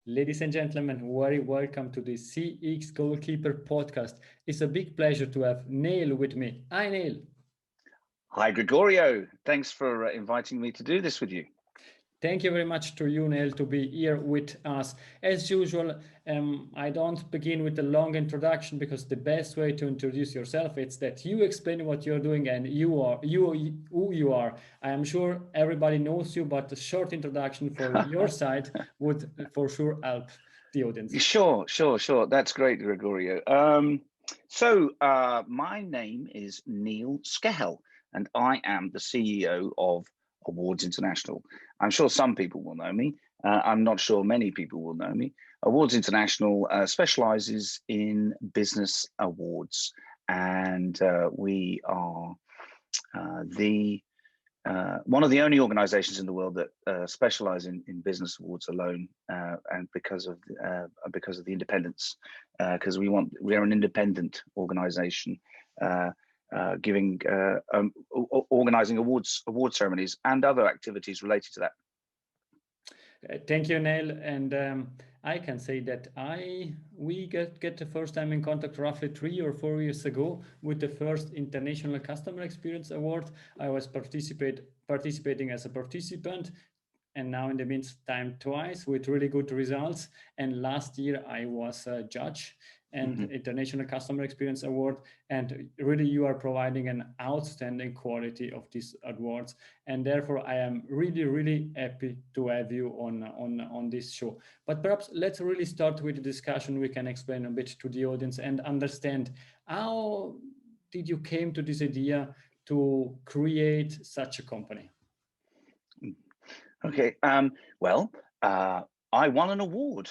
Ladies and gentlemen, very welcome to the CX Goalkeeper podcast. It's a big pleasure to have Neil with me. Hi, Neil. Hi, Gregorio. Thanks for inviting me to do this with you. Thank you very much to you, Neil, to be here with us. As usual, I don't begin with a long introduction because the best way to introduce yourself is that you explain what you're doing and who you are. I am sure everybody knows you, but a short introduction for your side would for sure help the audience. Sure. That's great, Gregorio. My name is Neil Skehel, and I am the CEO of Awards International. I'm sure some people will know me. I'm not sure many people will know me. Awards International specializes in business awards, and we are one of the only organizations in the world that specialize in business awards alone, and because of the independence, because we are an independent organization, organizing award ceremonies and other activities related to that. Thank you, Neil. And I can say that we get the first time in contact roughly 3 or 4 years ago with the first International Customer Experience Award. I was participating as a participant, and now in the meantime twice with really good results. And last year I was a judge and International Customer Experience Award, and really you are providing an outstanding quality of these awards, and therefore I am really happy to have you on this show. But perhaps let's really start with the discussion. We can explain a bit to the audience and understand how did you came to this idea to create such a company. Okay, I won an award.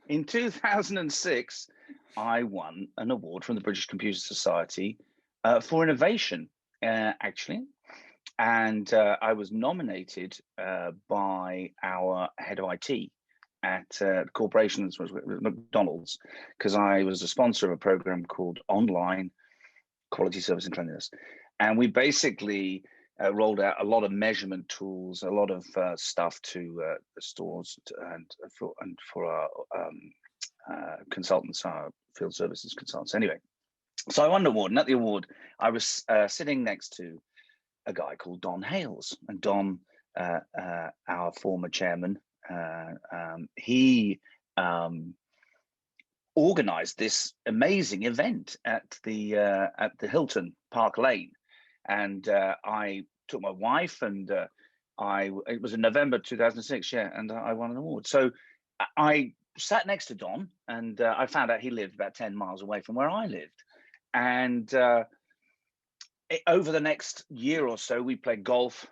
In 2006, I won an award from the British Computer Society for innovation, actually. And I was nominated by our head of IT at corporations, McDonald's, because I was a sponsor of a program called Online Quality Service and Cleanliness. And we basically rolled out a lot of measurement tools, a lot of stuff to the stores and for our consultants, our field services consultants. Anyway, so I won an award, and at the award, I was sitting next to a guy called Don Hales, and Don, our former chairman, he organized this amazing event at the Hilton Park Lane. And I took my wife, and it was in November 2006, yeah, and I won an award. So I sat next to Don, and I found out he lived about 10 miles away from where I lived. And over the next year or so, we played golf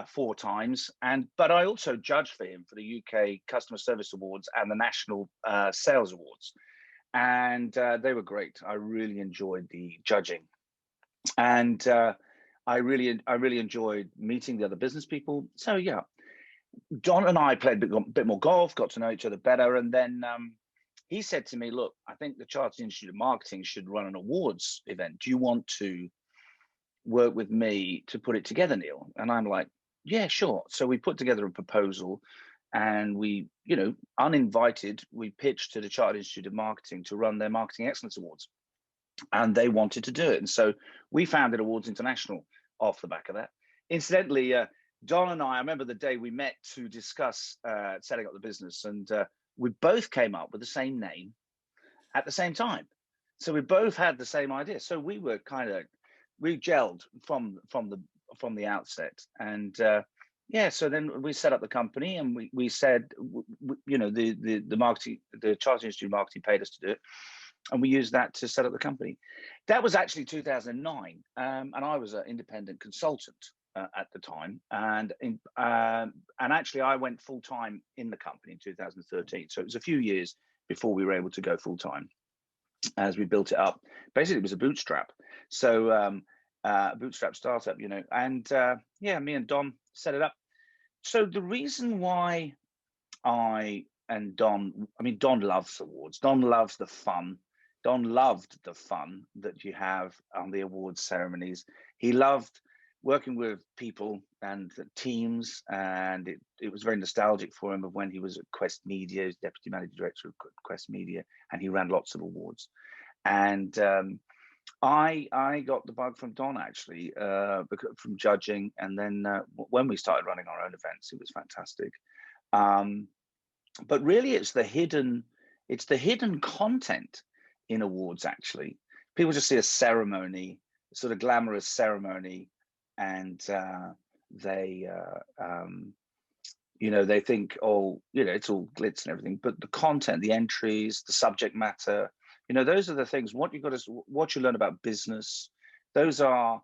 4 times, but I also judged for him for the UK Customer Service Awards and the National Sales Awards. And they were great. I really enjoyed the judging. And I really enjoyed meeting the other business people. So yeah, Don and I played a bit more golf, got to know each other better, and then he said to me, "Look, I think the Chartered Institute of Marketing should run an awards event. Do you want to work with me to put it together, Neil?" And I'm like, "Yeah, sure." So we put together a proposal, and we, uninvited, we pitched to the Chartered Institute of Marketing to run their Marketing Excellence Awards. And they wanted to do it. And so we founded Awards International off the back of that. Incidentally, Don and I remember the day we met to discuss setting up the business, and we both came up with the same name at the same time. So we both had the same idea. So we were we gelled from the outset. And so then we set up the company, and we said, the marketing, the Chartered Institute of Marketing paid us to do it. And we used that to set up the company. That was actually 2009, and I was an independent consultant at the time. And actually, I went full time in the company in 2013. So it was a few years before we were able to go full time, as we built it up. Basically, it was a bootstrap. So bootstrap startup, And me and Don set it up. So the reason why Don loves awards. Don loves the fun. Don loved the fun that you have on the awards ceremonies. He loved working with people and teams, and it was very nostalgic for him of when he was at Quest Media, as deputy managing director of Quest Media, and he ran lots of awards. And I got the bug from Don, actually, from judging, and then when we started running our own events, it was fantastic. But really, it's the hidden content in awards. Actually, people just see a ceremony, sort of glamorous ceremony, and they they think, oh, it's all glitz and everything. But the content, the entries, the subject matter, those are the things. What you learn about business, those are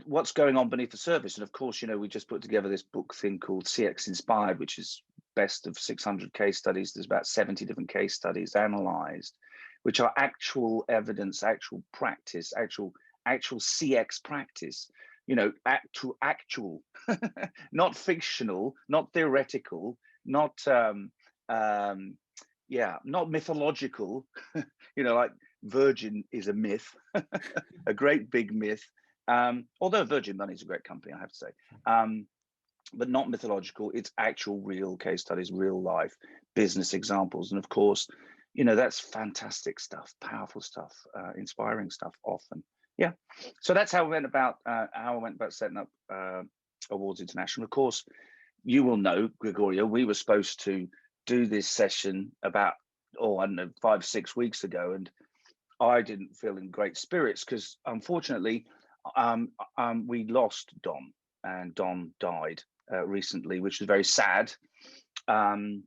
what's going on beneath the surface. And of course, we just put together this book thing called CX Inspired, which is best of 600 case studies. There's about 70 different case studies analyzed, which are actual evidence, actual practice, actual CX practice, actual, not fictional, not theoretical, not not mythological. Like Virgin is a myth, a great big myth. Although Virgin Money is a great company, I have to say, but not mythological. It's actual real case studies, real life business examples. And of course, that's fantastic stuff, powerful stuff, inspiring stuff often. Yeah. So that's how I went about setting up Awards International. Of course, you will know, Gregorio, we were supposed to do this session about, I don't know, 5-6 weeks ago, and I didn't feel in great spirits because unfortunately we lost Don, and Don died recently, which is very sad. And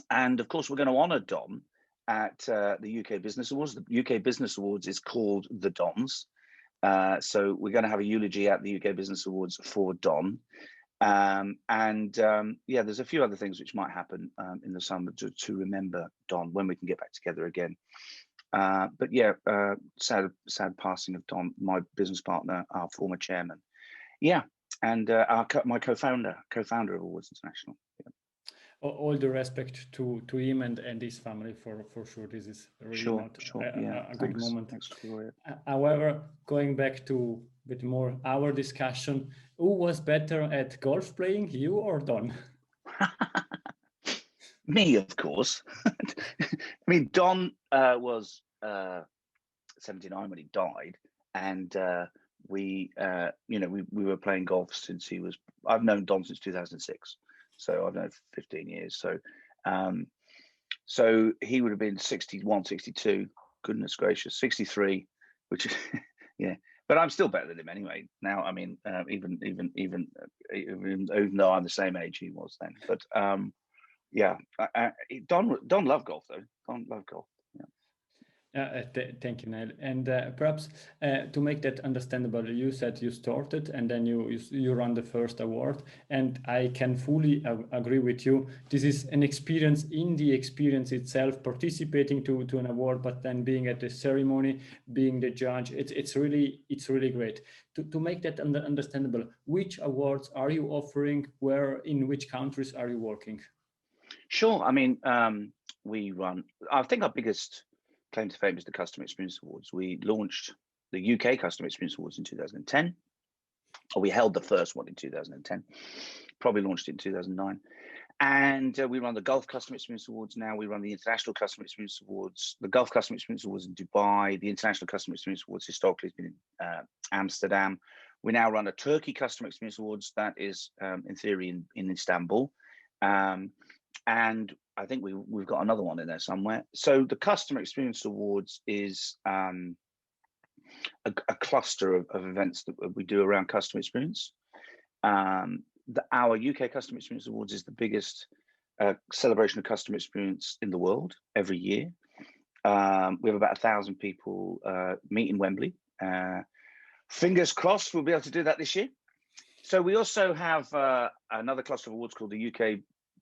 of course, we're going to honor Don at the UK Business Awards. The UK Business Awards is called the Dons. So we're going to have a eulogy at the UK Business Awards for Don. There's a few other things which might happen in the summer to remember Don when we can get back together again. But yeah, sad passing of Don, my business partner, our former chairman. Yeah, and my co-founder of Awards International. Yeah. All the respect to him and his family for sure. This is really a good moment. Thanks, Gloria. However, going back to a bit more our discussion, who was better at golf playing, you or Don? Me, of course. I mean, Don was 79 when he died, and we were playing golf since he was. I've known Don since 2006, so I've known 15 years. So he would have been 61, 62. Goodness gracious, 63, which is yeah. But I'm still better than him anyway. Now, I mean, even though I'm the same age he was then. But Don loved golf though. Don loved golf. Thank you, Neil. And perhaps to make that understandable, you said you started and then you run the first award, and I can fully agree with you. This is an experience in the experience itself, participating to an award, but then being at the ceremony, being the judge. It's really great. To make that understandable, which awards are you offering? Where, in which countries are you working? Sure. I mean, we run. I think our biggest claim to fame is the Customer Experience Awards. We launched the UK Customer Experience Awards in 2010. Or we held the first one in 2010, probably launched it in 2009. And we run the Gulf Customer Experience Awards now. We run the International Customer Experience Awards, the Gulf Customer Experience Awards in Dubai. The International Customer Experience Awards historically has been in Amsterdam. We now run a Turkey Customer Experience Awards that is, in theory, in Istanbul. And I think we've got another one in there somewhere. So the Customer Experience Awards is a cluster of events that we do around customer experience. Our UK Customer Experience Awards is the biggest celebration of customer experience in the world every year. We have about 1,000 people meet in Wembley. Fingers crossed we'll be able to do that this year. So we also have another cluster of awards called the UK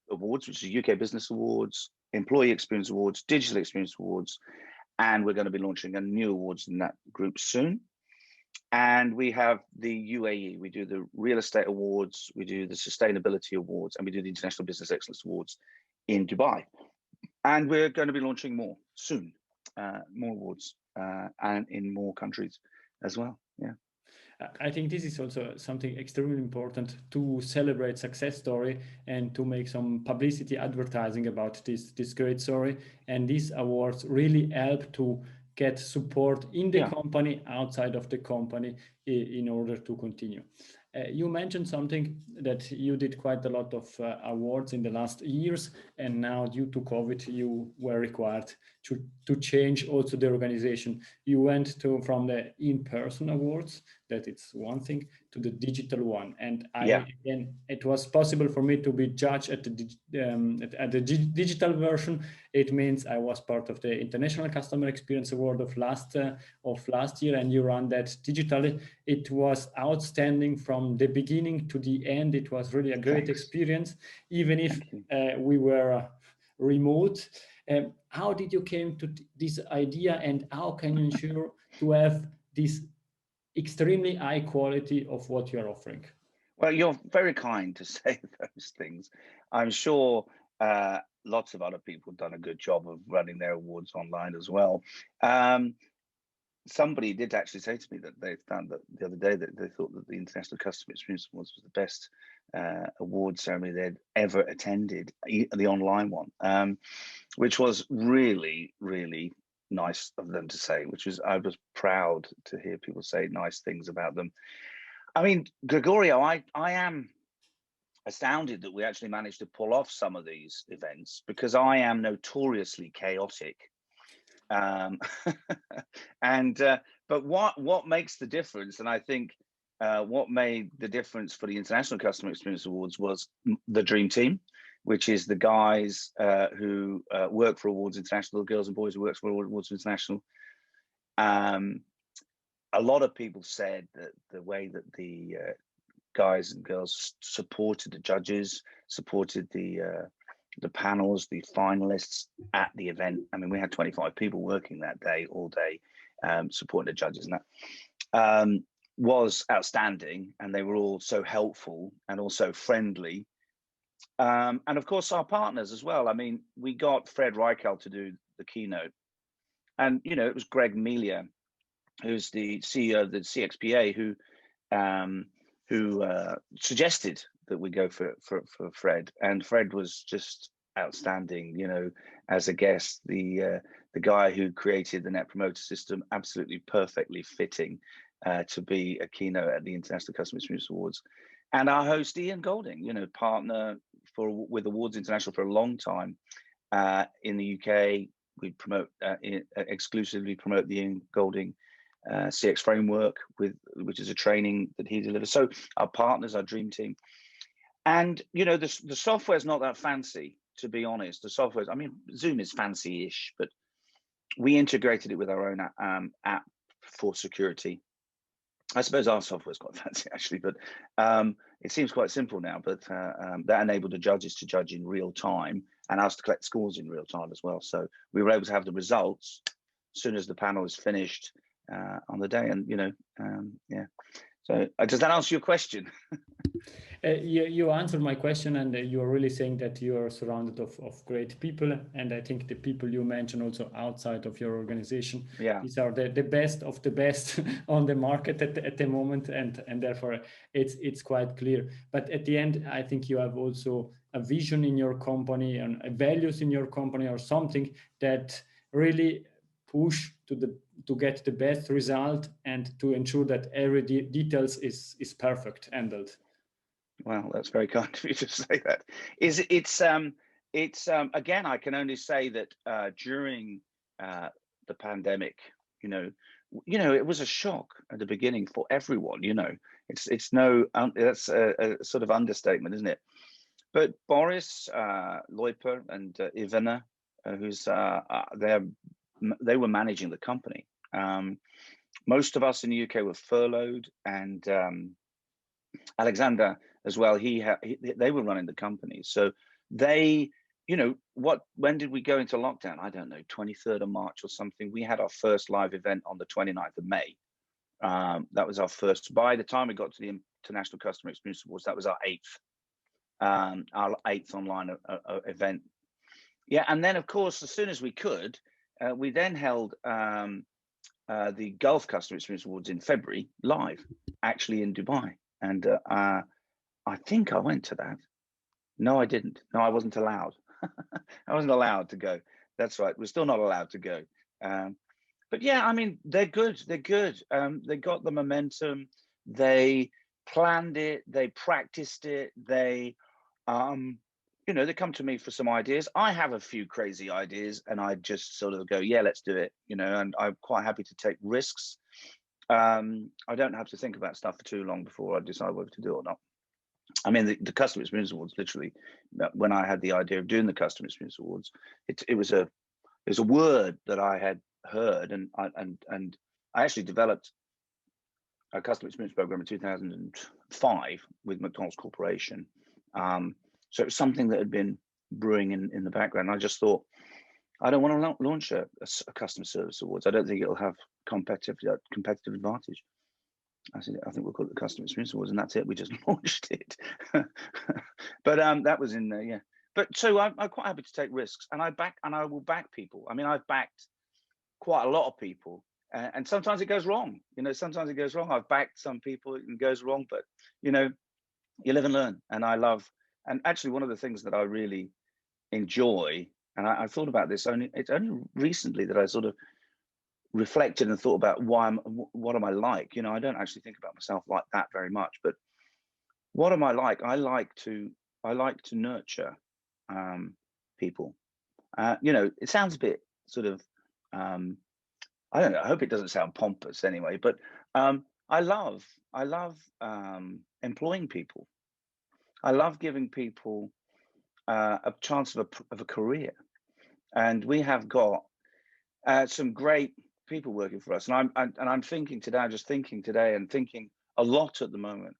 Awards, which is UK Business Awards, Employee Experience Awards, Digital Experience Awards, and we're going to be launching a new awards in that group soon. And we have the UAE. We do the Real Estate Awards, we do the Sustainability Awards, and we do the International Business Excellence Awards in Dubai. And we're going to be launching more soon, more awards, and in more countries as well. Yeah. I think this is also something extremely important to celebrate success story and to make some publicity advertising about this great story. And these awards really help to get support in the Yeah. company, outside of the company, in order to continue. You mentioned something that you did quite a lot of awards in the last years, and now due to COVID, you were required to change also the organization. You went to from the in-person awards, that it's one thing, to the digital one. And Yeah. again, it was possible for me to be judged at the digital version. It means I was part of the International Customer Experience Award of last year, and you run that digitally. It was outstanding from the beginning to the end. It was really a great Thanks. experience, even if Thank you. we were remote. How did you came to this idea, and how can you ensure to have this extremely high quality of what you are offering? Well, you're very kind to say those things. I'm sure lots of other people have done a good job of running their awards online as well. Somebody did actually say to me that they found that the other day that they thought that the International Customer Experience Awards was the best award ceremony they'd ever attended, the online one, which was really, really nice of them to say, I was proud to hear people say nice things about them. I mean, Gregorio, I am astounded that we actually managed to pull off some of these events, because I am notoriously chaotic. And but what makes the difference, and I think what made the difference for the International Customer Experience Awards was the dream team, which is the guys who work for Awards International, the girls and boys who work for Awards International. A lot of people said that the way that the guys and girls supported the judges, supported the panels, the finalists at the event. I mean, we had 25 people working that day, all day, supporting the judges, and that was outstanding. And they were all so helpful and also friendly. And of course, our partners as well. I mean, we got Fred Reichel to do the keynote. And, you know, it was Greg Melia, who's the CEO of the CXPA, who suggested that we go for Fred, and Fred was just outstanding. You know, as a guest, the guy who created the Net Promoter System, absolutely perfectly fitting to be a keynote at the International Customer Experience Awards, and our host Ian Golding, you know, partner with Awards International for a long time in the UK. We promote exclusively promote the Ian Golding CX framework, which is a training that he delivers. So our partners, our dream team, and you know, the software is not that fancy, to be honest. The software, I mean, Zoom is fancy-ish, but we integrated it with our own app for security. I suppose our software is quite fancy actually, but it seems quite simple now. But that enabled the judges to judge in real time and us to collect scores in real time as well. So we were able to have the results as soon as the panel is finished on the day. And you know, yeah. So does that answer your question? You answered my question, and you're really saying that you are surrounded of great people. And I think the people you mentioned also outside of your organization, Yeah. these are the best of the best on the market at the moment, and therefore it's quite clear. But at the end, I think you have also a vision in your company and values in your company, or something that really push to get the best result and to ensure that every details is perfect handled. Well, that's very kind of you to say that. It's again, I can only say that during the pandemic, you know, it was a shock at the beginning for everyone. You know, it's no, that's a sort of understatement, isn't it? But Boris Leuper and Ivana, who's they were managing the company. Most of us in the UK were furloughed, and Alexander as well. They were running the company, so they, you know, when did we go into lockdown? I don't know, 23rd of March or something. We had our first live event on the 29th of May. That was our first. By the time we got to the International Customer Experience Awards, that was our eighth online event. Yeah, and then of course, as soon as we could, we then held the Gulf Customer Experience Awards in February live, actually in Dubai. And I think I went to that. No, I didn't. No, I wasn't allowed. I wasn't allowed to go. That's right. We're still not allowed to go. But yeah, I mean, they're good. They're good. They got the momentum. They planned it. They practiced it. They, you know, they come to me for some ideas. I have a few crazy ideas, and I just sort of go, yeah, let's do it. You know, and I'm quite happy to take risks. I don't have to think about stuff for too long before I decide whether to do it or not. I mean, the Customer Experience Awards, literally, when I had the idea of doing the Customer Experience Awards, it was a word that I had heard, and I actually developed a customer experience program in 2005 with McDonald's Corporation. So it was something that had been brewing in the background. I just thought, I don't want to launch a customer service awards. I don't think it'll have competitive advantage. I said, I think we'll call it the Customer Experience Awards, and that's it. We just launched it. But that was in there, yeah. But so I'm quite happy to take risks, and I will back people. I mean, I've backed quite a lot of people, and sometimes it goes wrong. You know, sometimes it goes wrong. I've backed some people and it goes wrong, but you know, you live and learn. And I love, and actually one of the things that I really enjoy, and I thought about this it's only recently that I sort of reflected and thought about what am I like? You know, I don't actually think about myself like that very much, but what am I like? I like to nurture people. You know, it sounds a bit sort of I don't know, I hope it doesn't sound pompous anyway, but I love employing people. I love giving people a chance of a career, and we have got some great people working for us. And I'm thinking today, I'm just thinking today and thinking a lot at the moment,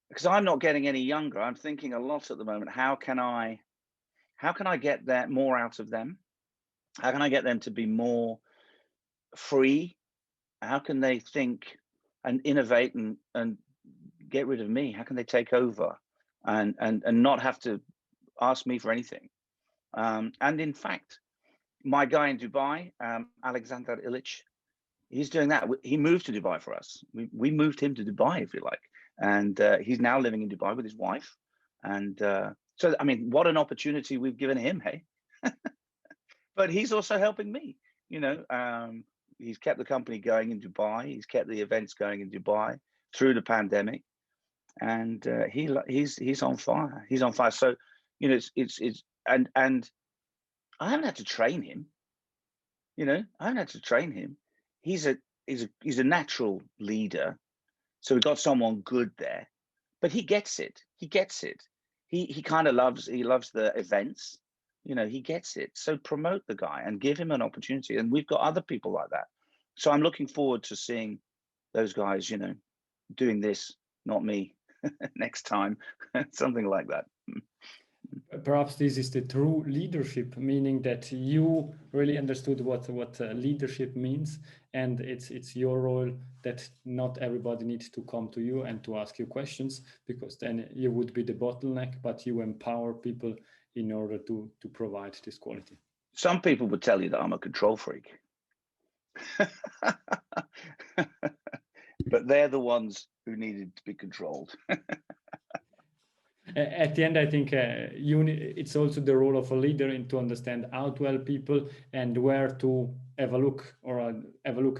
because I'm not getting any younger. I'm thinking a lot at the moment. How can I get that more out of them? How can I get them to be more free? How can they think and innovate and get rid of me? How can they take over and not have to ask me for anything? And in fact, my guy in Dubai, Alexander Illich, he's doing that. He moved to Dubai for us. We moved him to Dubai, if you like. And he's now living in Dubai with his wife. And so, I mean, what an opportunity we've given him, hey? But he's also helping me, you know. He's kept the company going in Dubai. He's kept the events going in Dubai through the pandemic. And he's on fire. He's on fire. So, you know, it's and I haven't had to train him. You know, I haven't had to train him. He's a natural leader. So we got someone good there, but he gets it. He gets it. He kind of loves the events. You know, he gets it. So promote the guy and give him an opportunity. And we've got other people like that. So I'm looking forward to seeing those guys, you know, doing this, not me, next time, something like that. Perhaps this is the true leadership, meaning that you really understood what leadership means, and it's your role that not everybody needs to come to you and to ask you questions, because then you would be the bottleneck, but you empower people in order to provide this quality. Some people would tell you that I'm a control freak. But they're the ones who needed to be controlled. At the end, I think it's also the role of a leader in to understand how to help people and where to have a look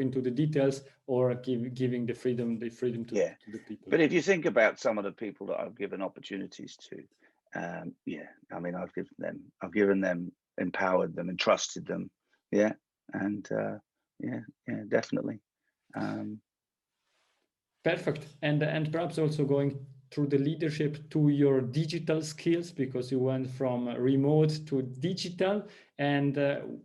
into the details, or giving the freedom to the people. But if you think about some of the people that I've given opportunities to, yeah, I mean, I've given them, empowered them, and trusted them. Yeah, and yeah, definitely. Perfect. And perhaps also going through the leadership to your digital skills, because you went from remote to digital. And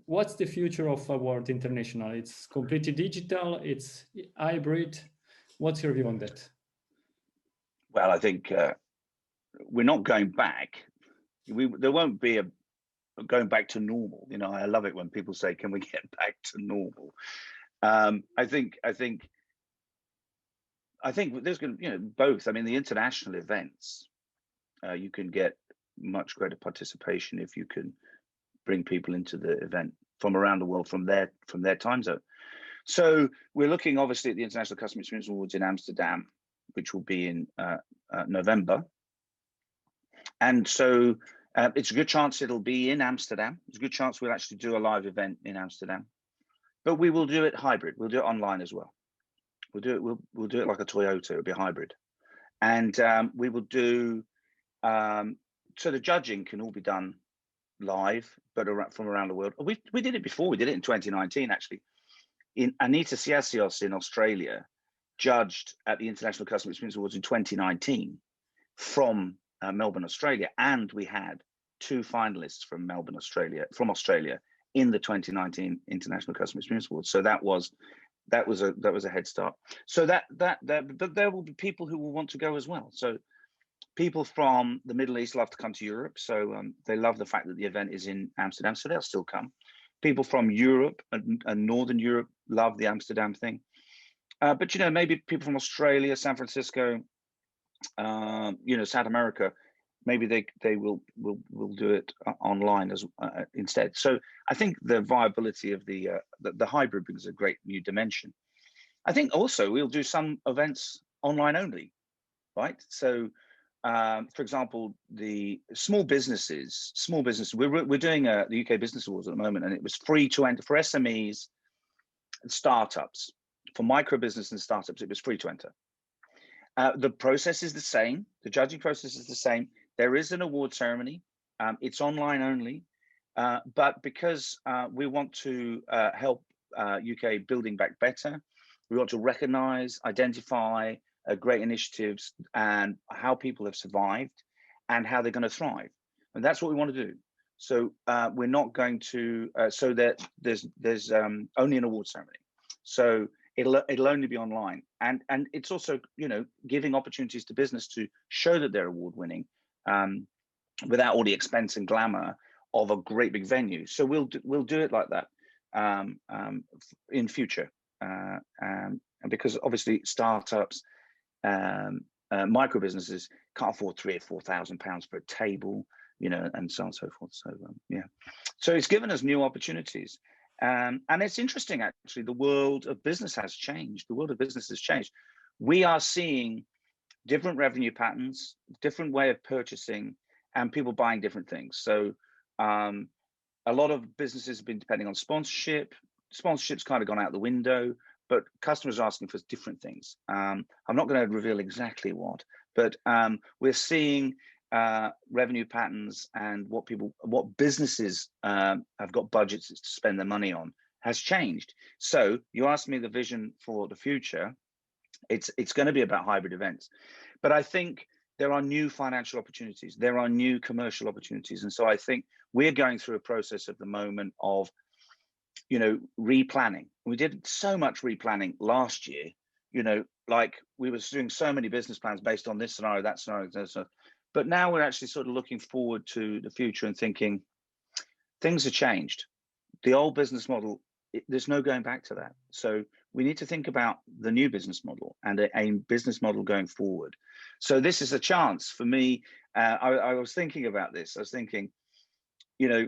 what's the future of Award International? It's completely digital, it's hybrid. What's your view on that? Well, I think we're not going back. There won't be a going back to normal. You know, I love it when people say, "Can we get back to normal?" I think there's going to, you know, both. I mean, the international events, you can get much greater participation if you can bring people into the event from around the world from their time zone. So we're looking obviously at the International Customer Experience Awards in Amsterdam, which will be in November. And so it's a good chance it'll be in Amsterdam. There's a good chance we'll actually do a live event in Amsterdam, but we will do it hybrid. We'll do it online as well. We'll do it like a Toyota. It'll be hybrid, and we will do so the judging can all be done live, but from around the world. We did it before. We did it in 2019 actually. In Anita Siasios in Australia judged at the International Customer Experience Awards in 2019 from Melbourne, Australia, and we had 2 finalists from Australia in the 2019 International Customer Experience Awards. So that was a head start. So but there will be people who will want to go as well. So people from the Middle East love to come to Europe, so they love the fact that the event is in Amsterdam, so they'll still come. People from Europe and Northern Europe love the Amsterdam thing, but you know, maybe people from Australia, San Francisco, you know, South America, maybe they will do it online as instead. So I think the viability of the hybrid brings a great new dimension. I think also we'll do some events online only, right? So for example, the small businesses, we're doing the UK Business Awards at the moment, and it was free to enter for SMEs and startups. For micro business and startups, it was free to enter. The process is the same. The judging process is the same. There is an award ceremony. It's online only, but because we want to help UK building back better, we want to recognise, identify great initiatives and how people have survived and how they're going to thrive, and that's what we want to do. So we're not going to so that there's only an award ceremony. So it'll only be online, and it's also, you know, giving opportunities to business to show that they're award winning without all the expense and glamour of a great big venue. So we'll do it like that in future, and because obviously startups, micro businesses can't afford £3,000 or £4,000 for a table, you know, and so on and so forth. So yeah, so it's given us new opportunities. And it's interesting, actually, the world of business has changed. The world of business has changed. We are seeing different revenue patterns, different way of purchasing, and people buying different things. So a lot of businesses have been depending on sponsorship. Sponsorship's kind of gone out the window, but customers are asking for different things. I'm not going to reveal exactly what, but we're seeing revenue patterns and what businesses have got budgets to spend their money on has changed. So you asked me the vision for the future. It's going to be about hybrid events, but I think there are new financial opportunities, there are new commercial opportunities, and so I think we're going through a process at the moment of, you know, replanning. We did so much replanning last year, you know, like we were doing so many business plans based on this scenario, that scenario, that scenario. But now we're actually sort of looking forward to the future and thinking things have changed. The old business model, there's no going back to that. So we need to think about the new business model and a business model going forward. So this is a chance for me. I was thinking about this. I was thinking, you know,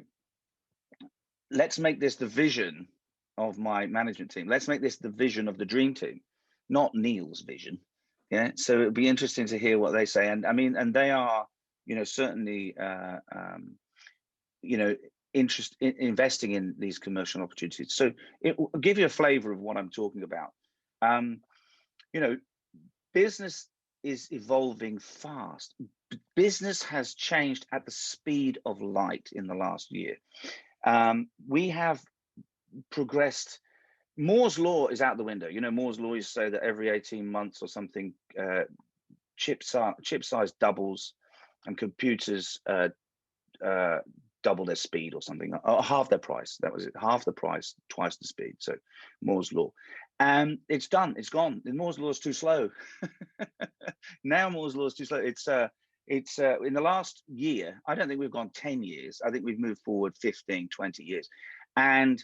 let's make this the vision of my management team. Let's make this the vision of the dream team, not Neil's vision. Yeah, so it'll be interesting to hear what they say. And I mean, and they are, you know, certainly, you know, investing in these commercial opportunities. So it will give you a flavor of what I'm talking about. You know, business is evolving fast. Business has changed at the speed of light in the last year. We have progressed. Moore's law is out the window. You know, Moore's law is say that every 18 months or something, chip size doubles and computers double their speed or something, or half their price. That was it, half the price, twice the speed. So Moore's law. And it's done, it's gone. Moore's law is too slow. Now Moore's law is too slow. It's in the last year, I don't think we've gone 10 years. I think we've moved forward 15, 20 years. And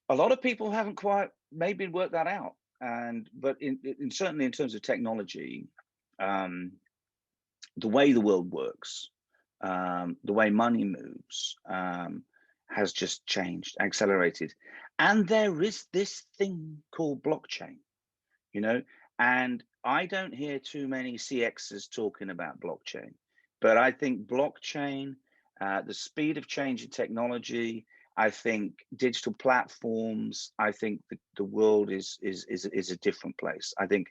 a lot of people haven't quite maybe worked that out. But certainly in terms of technology, the way the world works, the way money moves, has just changed, accelerated. And there is this thing called blockchain, you know, and I don't hear too many CXs talking about blockchain, but I think blockchain, the speed of change in technology, I think digital platforms, I think the world is a different place. I think,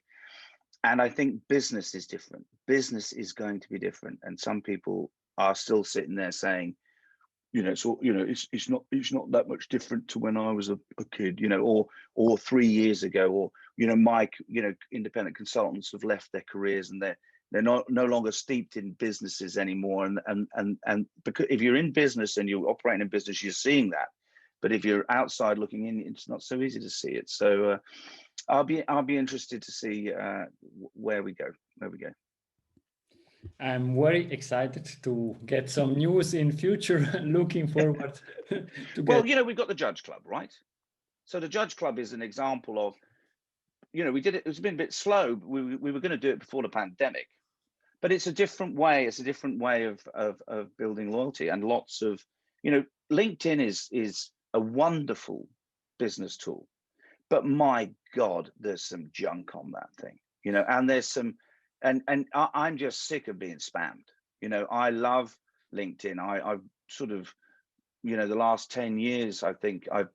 and I think business is different. Business is going to be different, and some people are still sitting there saying, you know, so you know, it's not that much different to when I was a kid, you know, or 3 years ago, or you know, independent consultants have left their careers and they're no longer steeped in businesses anymore. And because if you're in business and you're operating in business, you're seeing that. But if you're outside looking in, it's not so easy to see it. So I'll be interested to see where we go. I'm very excited to get some news in future. Looking forward to get. Well, you know, we've got the Judge Club, right? So the Judge Club is an example of, you know, we did it. It's been a bit slow. We were going to do it before the pandemic, but it's a different way. It's a different way of building loyalty, and lots of, you know, LinkedIn is a wonderful business tool, but my God, there's some junk on that thing, you know, and there's some, and I'm just sick of being spammed. You know, I love LinkedIn. I've sort of, you know, the last 10 years, I think I've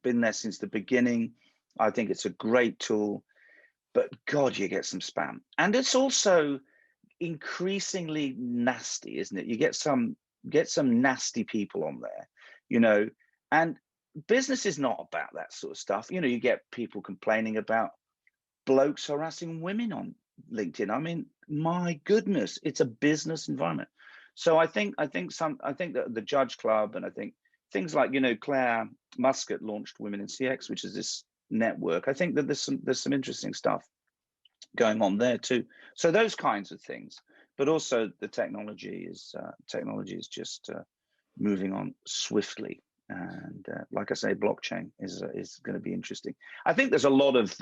been there since the beginning. I think it's a great tool, but God, you get some spam. And it's also increasingly nasty, isn't it? You get some nasty people on there, you know, and business is not about that sort of stuff. You know, you get people complaining about blokes harassing women on LinkedIn. I mean, my goodness, it's a business environment. So I think that the Judge Club, and I think things like, you know, Claire Muscat launched Women in CX, which is this network. I think that there's some interesting stuff going on there too. So those kinds of things, but also the technology is just moving on swiftly. And like I say, blockchain is going to be interesting. I think there's a lot of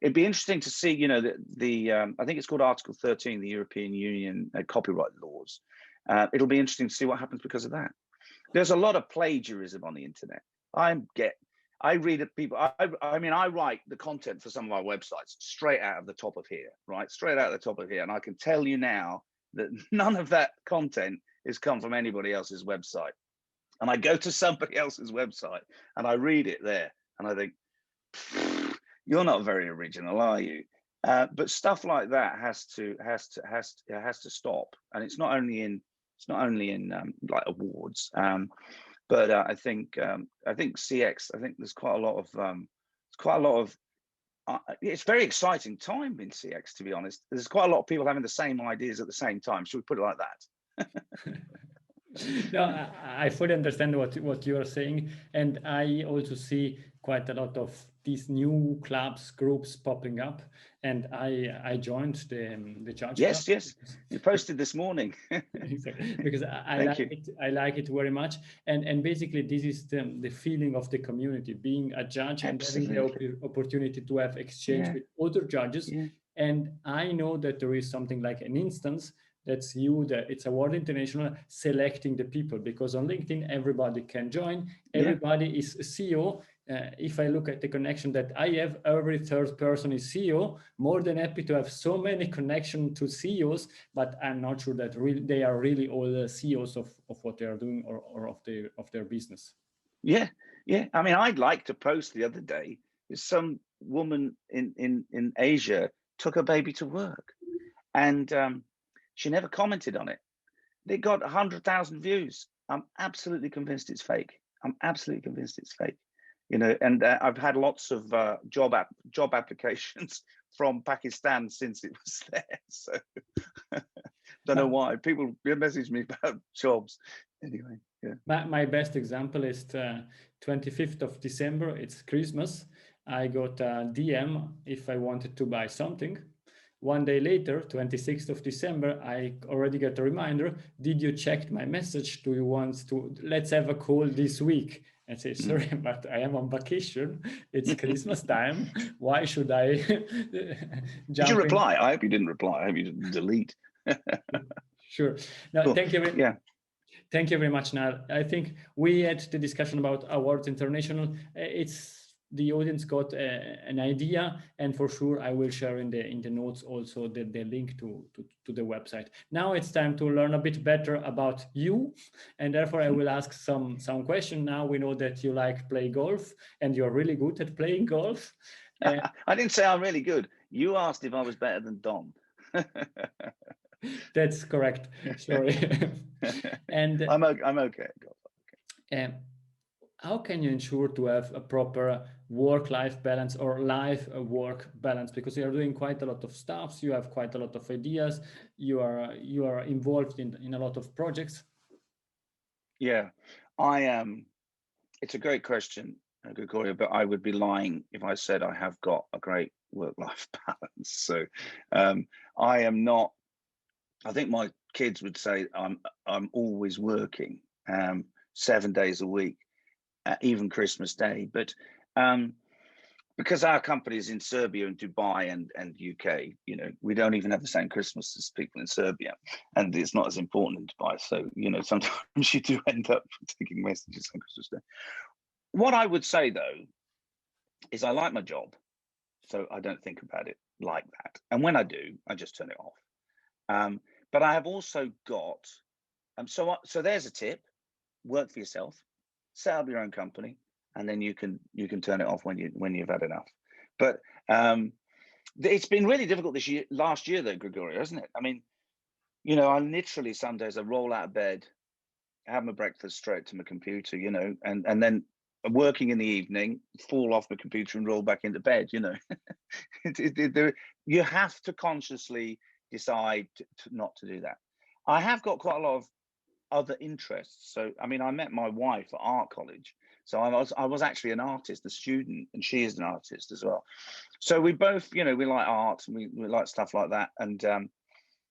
it'd be interesting to see, you know, I think it's called Article 13, the European Union copyright laws. It'll be interesting to see what happens because of that. There's a lot of plagiarism on the internet. I read it, people. I mean, I write the content for some of our websites straight out of the top of here, right? Straight out of the top of here. And I can tell you now that none of that content has come from anybody else's website. And I go to somebody else's website and I read it there and I think, you're not very original, are you? But stuff like that has to stop. And it's not only in like awards. But I think CX. I think there's quite a lot of. It's very exciting time in CX, to be honest. There's quite a lot of people having the same ideas at the same time. Should we put it like that? No, I fully understand what you are saying, and I also see quite a lot of these new clubs, groups popping up, and I joined the Judge Club. Yes, you posted this morning. Exactly, because I like it very much, and basically this is the feeling of the community, being a judge. Absolutely. And having the opportunity to have exchange with other judges. Yeah. And I know that there is something like an instance that's it's a World International selecting the people, because on LinkedIn everybody can join, everybody is a CEO. If I look at the connection that I have, every third person is CEO. More than happy to have so many connections to CEOs, but I'm not sure that they are really all the CEOs of what they are doing or of their business. Yeah. I mean, I'd like to post the other day, some woman in Asia took a baby to work, and she never commented on it. They got 100,000 views. I'm absolutely convinced it's fake. You know, and I've had lots of job applications from Pakistan since it was there. So don't know why people message me about jobs. Anyway, yeah. My best example is 25th of December. It's Christmas. I got a DM if I wanted to buy something. One day later, 26th of December, I already got a reminder. Did you check my message? Do you want to, let's have a call this week? I say, sorry, but I am on vacation. It's Christmas time. Why should I Did you reply? I hope you didn't reply. I hope you didn't delete. Sure. No, cool. Thank you. Thank you very much, Niall. I think we had the discussion about Awards International. It's the audience got an idea, and for sure I will share in the notes also the link to the website. Now it's time to learn a bit better about you, and therefore I will ask some question. Now we know that you like play golf, and you're really good at playing golf. I didn't say I'm really good. You asked if I was better than Don. That's correct. Sorry. And I'm okay. how can you ensure to have a proper work-life balance or life-work balance? Because you are doing quite a lot of stuff, you have quite a lot of ideas, you are involved in a lot of projects. Yeah, I am. It's a great question, Gregorio, but I would be lying if I said I have got a great work-life balance. So I am not. I think my kids would say I'm always working 7 days a week, even Christmas Day. But because our company is in Serbia and Dubai and UK, you know, we don't even have the same Christmas as people in Serbia, and it's not as important in Dubai. So, you know, sometimes you do end up taking messages on Christmas Day. What I would say though is I like my job, so I don't think about it like that. And when I do, I just turn it off. But I have also got, so there's a tip: work for yourself, set up your own company, and then you can turn it off when you've had enough. But it's been really difficult last year though, Gregorio, hasn't it? I mean, you know, I literally some days I roll out of bed, have my breakfast straight to my computer, you know, and then working in the evening, fall off my computer and roll back into bed, you know. You have to consciously decide not to do that. I have got quite a lot of other interests. So, I mean, I met my wife at art college. So I was actually an artist, a student, and she is an artist as well. So we both, you know, we like art and we like stuff like that. And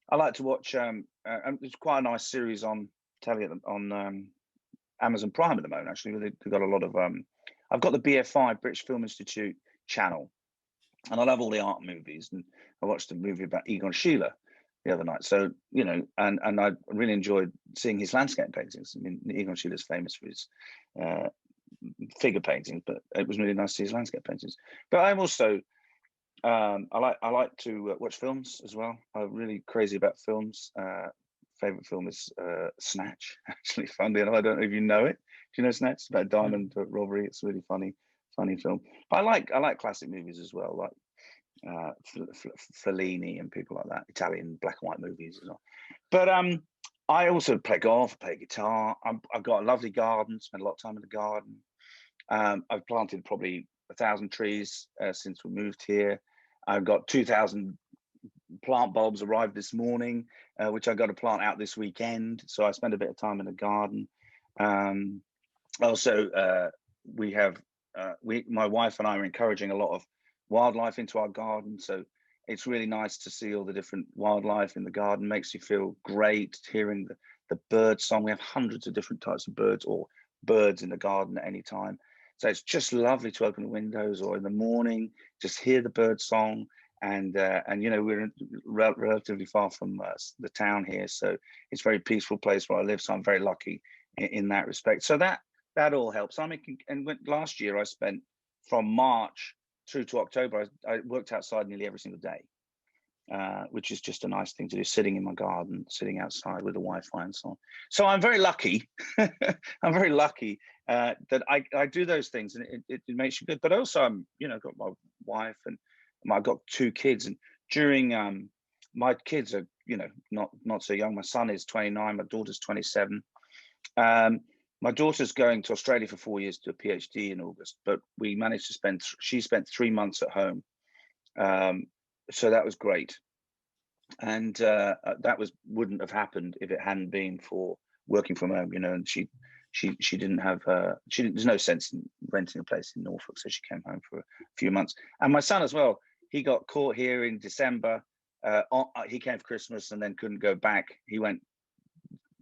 I like to watch, it's quite a nice series on telly on Amazon Prime at the moment, actually. They've got a lot of, I've got the BFI, British Film Institute channel, and I love all the art movies. And I watched a movie about Egon Schiele the other night. So, you know, and I really enjoyed seeing his landscape paintings. I mean, Egon Schiele is famous for his figure paintings, but it was really nice to see his landscape paintings. But I'm also, I like to watch films as well. I'm really crazy about films. Favorite film is Snatch. Actually, funny enough, I don't know if you know it. Do you know Snatch? It's about diamond robbery. It's a really funny film. But I like classic movies as well, like Fellini and people like that, Italian black and white movies as well. But I also play golf, play guitar. I've got a lovely garden, spend a lot of time in the garden. I've planted probably 1,000 trees since we moved here. I've got 2,000 plant bulbs arrived this morning, which I got to plant out this weekend. So I spend a bit of time in the garden. Also, my wife and I are encouraging a lot of wildlife into our garden. So it's really nice to see all the different wildlife in the garden. Makes you feel great hearing the bird song. We have hundreds of different types of birds or birds in the garden at any time. So it's just lovely to open the windows or in the morning, just hear the bird song. And you know, we're relatively far from the town here, so it's a very peaceful place where I live. So I'm very lucky in that respect. So that all helps. Last year I spent from March through to October, I worked outside nearly every single day, which is just a nice thing to do, sitting in my garden, sitting outside with the Wi-Fi and so on. So I'm very lucky. I'm very lucky that I do those things, and it makes you good. But also, I'm, you know, got my wife and I've got 2 kids, and during my kids are, you know, not so young. My son is 29, my daughter's 27. My daughter's going to Australia for 4 years to do a PhD in August, but we managed to she spent 3 months at home. So that was great. And that wouldn't have happened if it hadn't been for working from home, you know, and she didn't have, there's no sense in renting a place in Norfolk. So she came home for a few months. And my son as well, he got caught here in December. He came for Christmas and then couldn't go back. He went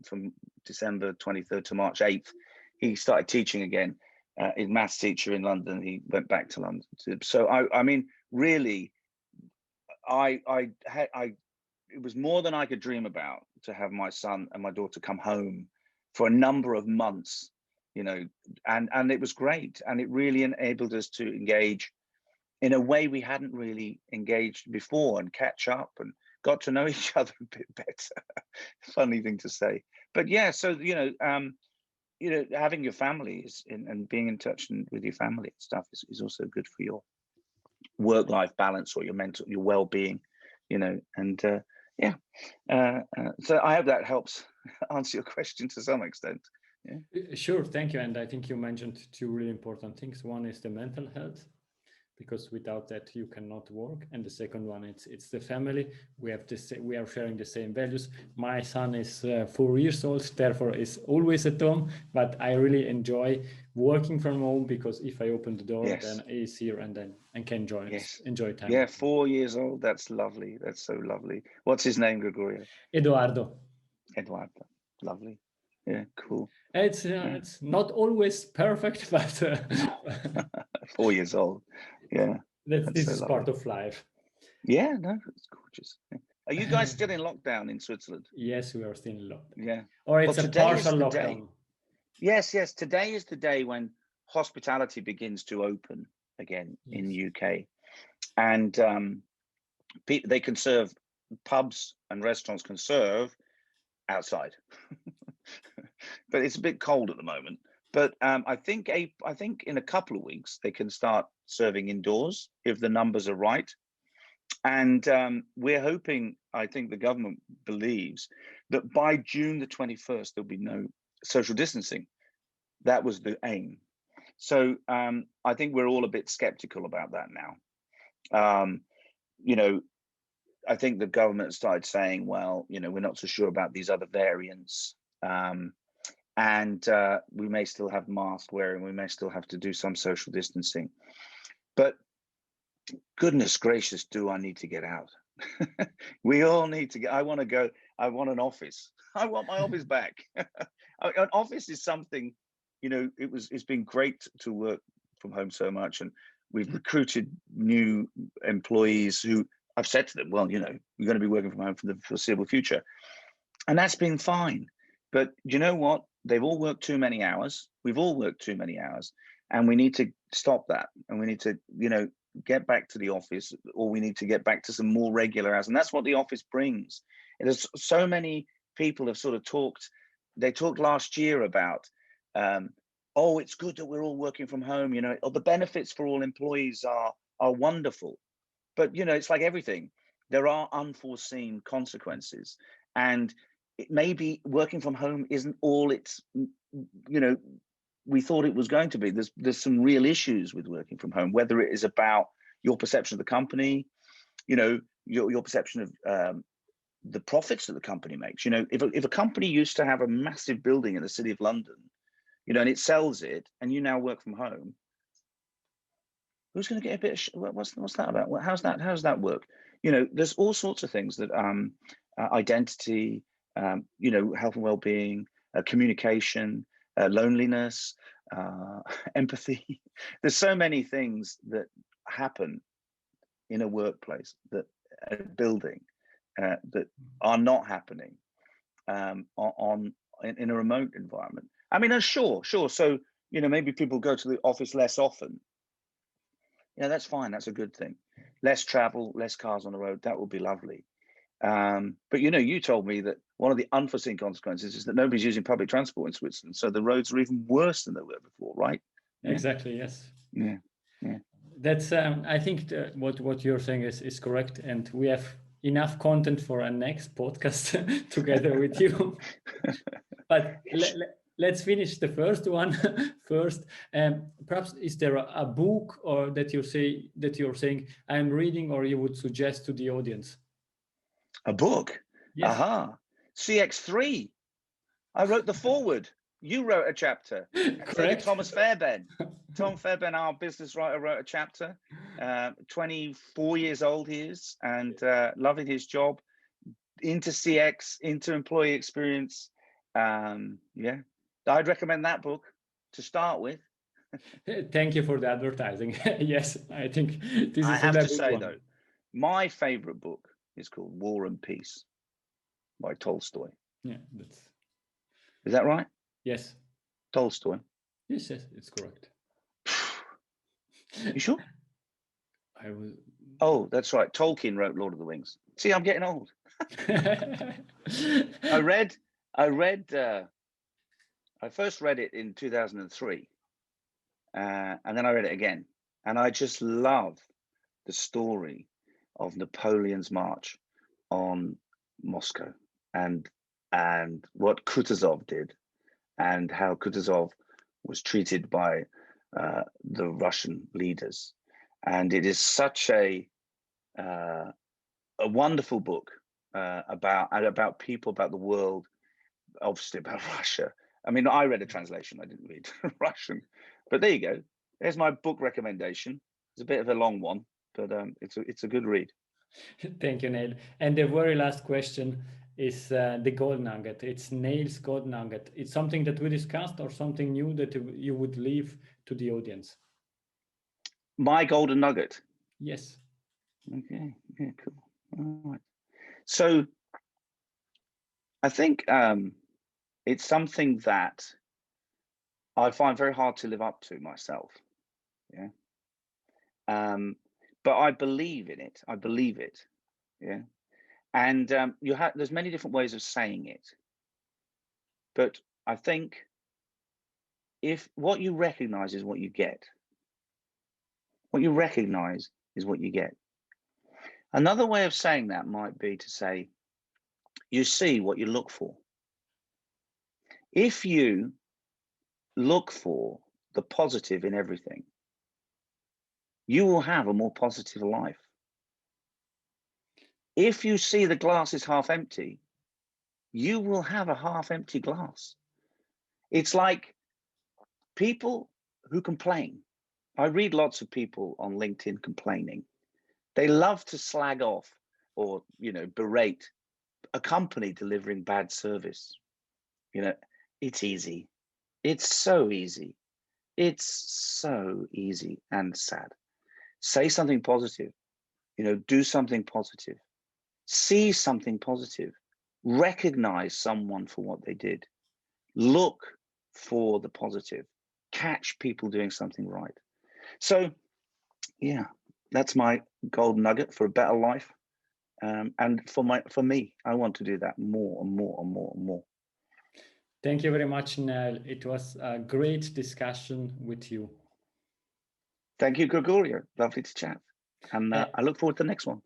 from December 23rd to March 8th. He started teaching again. His maths teacher in London. He went back to London. So I mean, really, it was more than I could dream about to have my son and my daughter come home for a number of months, you know, and it was great. And it really enabled us to engage in a way we hadn't really engaged before, and catch up and got to know each other a bit better. Funny thing to say. But yeah, so, having your family and being in touch with your family and stuff is also good for your work-life balance or your mental, your well-being, and so I hope that helps answer your question to some extent. Yeah. Sure, thank you. And I think you mentioned two really important things. One is the mental health, because without that you cannot work, and the second one, it's the family. We are sharing the same values. My son is 4 years old, therefore is always at home, but I really enjoy working from home, because if I open the door, Yes. then he's here and then I can enjoy time. Yeah, 4 years old. That's lovely. That's so lovely. What's his name, Gregorio? Eduardo. Lovely. Yeah, cool. It's not always perfect, but 4 years old. Yeah, this so is part of life. Yeah, no, it's gorgeous. Yeah. Are you guys still in lockdown in Switzerland? Yes, we are still in lockdown. Yeah. Or it's a partial lockdown. Yes. Today is the day when hospitality begins to open again in the UK, and they can serve, pubs and restaurants can serve outside, but it's a bit cold at the moment. But I think in a couple of weeks they can start serving indoors if the numbers are right. And we're hoping, I think the government believes, that by June the 21st, there'll be no social distancing. That was the aim. So I think we're all a bit skeptical about that now. I think the government started saying, well, we're not so sure about these other variants. And we may still have mask wearing, we may still have to do some social distancing. But goodness gracious, do I need to get out? We all need to get, I want to go, I want an office. I want my office back. An office is something, it's been great to work from home so much. And we've recruited new employees who I've said to them, well, we're going to be working from home for the foreseeable future. And that's been fine. But you know what? They've all worked too many hours. We've all worked too many hours. And we need to stop that. And we need to, get back to the office, or we need to get back to some more regular hours. And that's what the office brings. And there's so many people have sort of talked. They talked last year about, oh, it's good that we're all working from home. The benefits for all employees are wonderful. But, it's like everything. There are unforeseen consequences. And maybe working from home isn't all it's, we thought it was going to be. There's some real issues with working from home, whether it is about your perception of the company, your perception of the profits that the company makes. If a company used to have a massive building in the city of London, and it sells it, and you now work from home, who's going to get a bit of what's that about? How's that work? There's all sorts of things that identity, health and well-being, communication, loneliness, empathy. There's so many things that happen in a workplace, that a building, that are not happening in a remote environment. I mean, sure. So maybe people go to the office less often. That's fine. That's a good thing. Less travel, less cars on the road. That would be lovely. But you told me that one of the unforeseen consequences is that nobody's using public transport in Switzerland, so the roads are even worse than they were before, right? Exactly. Yes. Yeah. That's I think what you're saying is correct, and we have enough content for a next podcast together with you. But let's finish the first one first. Perhaps is there a book or that you're saying I'm reading, or you would suggest to the audience? A book? Yes. Aha. CX3. I wrote the foreword. You wrote a chapter. Correct. Thomas Fairbairn. Tom Fairbairn, our business writer, wrote a chapter. 24 years old he is, and loving his job, into CX, into employee experience. Yeah, I'd recommend that book to start with. Thank you for the advertising. Yes, I think this is. I have to say though, my favorite book is called War and Peace by Tolstoy. Yeah, is that right? Yes. Tolstoy. Yes, yes, it's correct. You sure? I will. Oh, that's right. Tolkien wrote Lord of the Rings. See, I'm getting old. I first read it in 2003, and then I read it again, and I just love the story of Napoleon's march on Moscow, and what Kutuzov did, and how Kutuzov was treated by the Russian leaders, and it is such a wonderful book about people, about the world, obviously about Russia. I mean, I read a translation. I didn't read Russian, but there you go. There's my book recommendation. It's a bit of a long one, but it's a good read. Thank you, Neil. And the very last question is the gold nugget. It's Neil's gold nugget. It's something that we discussed or something new that you would leave to the audience. My golden nugget. Yes. Okay. Yeah. Cool. All right. So I think it's something that I find very hard to live up to myself. Yeah. But I believe in it. I believe it. Yeah. And there's many different ways of saying it. But I think if what you recognize is what you get, what you recognize is what you get. Another way of saying that might be to say, you see what you look for. If you look for the positive in everything, you will have a more positive life. If you see the glass is half empty, you will have a half empty glass. It's like people who complain. I read lots of people on LinkedIn complaining. They love to slag off or, berate a company delivering bad service. It's easy. It's so easy. It's so easy and sad. Say something positive, do something positive, see something positive, recognize someone for what they did, look for the positive, catch people doing something right. So, yeah, that's my gold nugget for a better life. And for me, I want to do that more and more and more and more. Thank you very much, Neil. It was a great discussion with you. Thank you, Gregorio. Lovely to chat. And I look forward to the next one.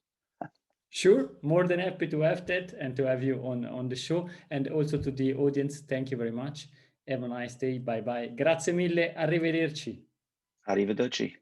Sure, more than happy to have that and to have you on the show. And also to the audience, thank you very much. Have a nice day. Bye bye. Grazie mille. Arrivederci. Arrivederci.